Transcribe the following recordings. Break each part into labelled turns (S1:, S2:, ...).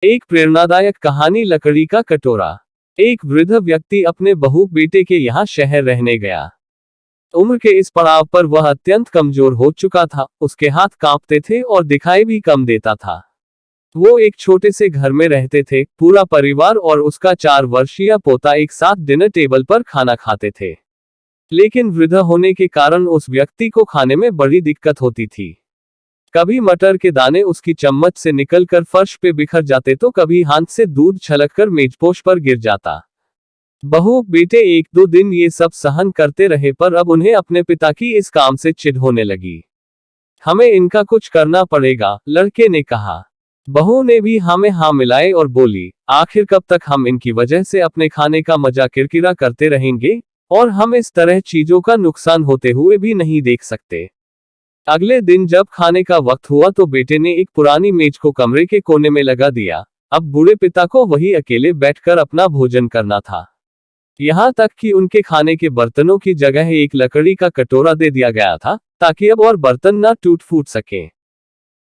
S1: एक प्रेरणादायक कहानी, लकड़ी का कटोरा। एक वृद्ध व्यक्ति अपने बहू बेटे के यहाँ शहर रहने गया। उम्र के इस पड़ाव पर वह अत्यंत कमजोर हो चुका था, उसके हाथ कांपते थे और दिखाई भी कम देता था। वो एक छोटे से घर में रहते थे, पूरा परिवार और उसका 4 वर्षीय पोता एक साथ डिनर टेबल पर खाना खाते थे। लेकिन वृद्ध होने के कारण उस व्यक्ति को खाने में बड़ी दिक्कत होती थी। कभी मटर के दाने उसकी चम्मच से निकलकर फर्श पे बिखर जाते तो कभी हाथ से दूध छलककर मेजपोश पर गिर जाता। बहू बेटे 1-2 दिन ये सब सहन करते रहे, पर अब उन्हें अपने पिता की इस काम से चिढ़ होने लगी। हमें इनका कुछ करना पड़ेगा, लड़के ने कहा। बहू ने भी हाँ में हाँ मिलाए और बोली, आखिर कब तक हम इनकी वजह से अपने खाने का मजा किरकिरा करते रहेंगे, और हम इस तरह चीजों का नुकसान होते हुए भी नहीं देख सकते। अगले दिन जब खाने का वक्त हुआ तो बेटे ने एक पुरानी मेज को कमरे के कोने में लगा दिया। अब बूढ़े पिता को वही अकेले बैठकर अपना भोजन करना था। यहाँ तक कि उनके खाने के बर्तनों की जगह एक लकड़ी का कटोरा दे दिया गया था, ताकि अब और बर्तन ना टूट फूट सके।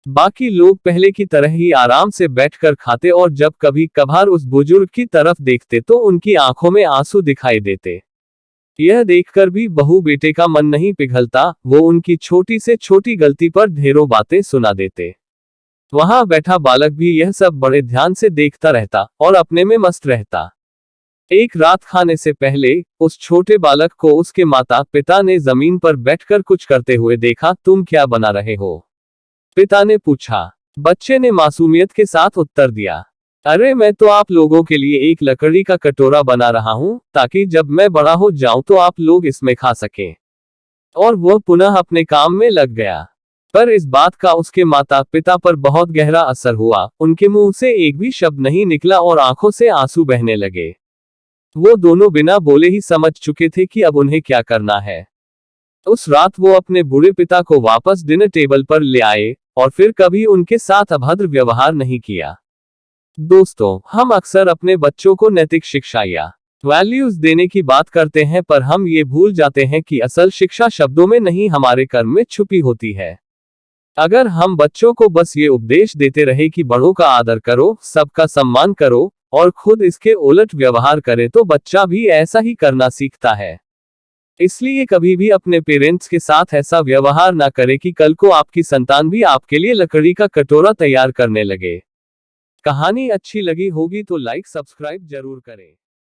S1: बाकी लोग पहले की तरह ही आराम से बैठकर खाते, और जब कभी कभार उस बुजुर्ग की तरफ देखते तो उनकी आंखों में आंसू दिखाई देते। यह देखकर भी बहू बेटे का मन नहीं पिघलता, वो उनकी छोटी से छोटी गलती पर ढेरों बातें सुना देते। वहां बैठा बालक भी यह सब बड़े ध्यान से देखता रहता और अपने में मस्त रहता। एक रात खाने से पहले उस छोटे बालक को उसके माता पिता ने जमीन पर बैठकर कुछ करते हुए देखा। तुम क्या बना रहे हो? पिता ने पूछा। बच्चे ने मासूमियत के साथ उत्तर दिया, अरे मैं तो आप लोगों के लिए एक लकड़ी का कटोरा बना रहा हूं, ताकि जब मैं बड़ा हो जाऊं तो आप लोग इसमें खा सकें। और वह पुनः अपने काम में लग गया। पर इस बात का उसके माता पिता पर बहुत गहरा असर हुआ। उनके मुंह से एक भी शब्द नहीं निकला और आंखों से आंसू बहने लगे। वो दोनों बिना बोले ही समझ चुके थे कि अब उन्हें क्या करना है। उस रात वो अपने बूढ़े पिता को वापस डिनर टेबल पर ले आए और फिर कभी उनके साथ अभद्र व्यवहार नहीं किया। दोस्तों, हम अक्सर अपने बच्चों को नैतिक शिक्षा या वैल्यूज देने की बात करते हैं, पर हम ये भूल जाते हैं कि असल शिक्षा शब्दों में नहीं, हमारे कर्म में छुपी होती है। अगर हम बच्चों को बस ये उपदेश देते रहे कि बड़ों का आदर करो, सबका सम्मान करो, और खुद इसके उलट व्यवहार करें, तो बच्चा भी ऐसा ही करना सीखता है। इसलिए कभी भी अपने पेरेंट्स के साथ ऐसा व्यवहार ना करें कि कल को आपकी संतान भी आपके लिए लकड़ी का कटोरा तैयार करने लगे। कहानी अच्छी लगी होगी तो लाइक सब्सक्राइब जरूर करें।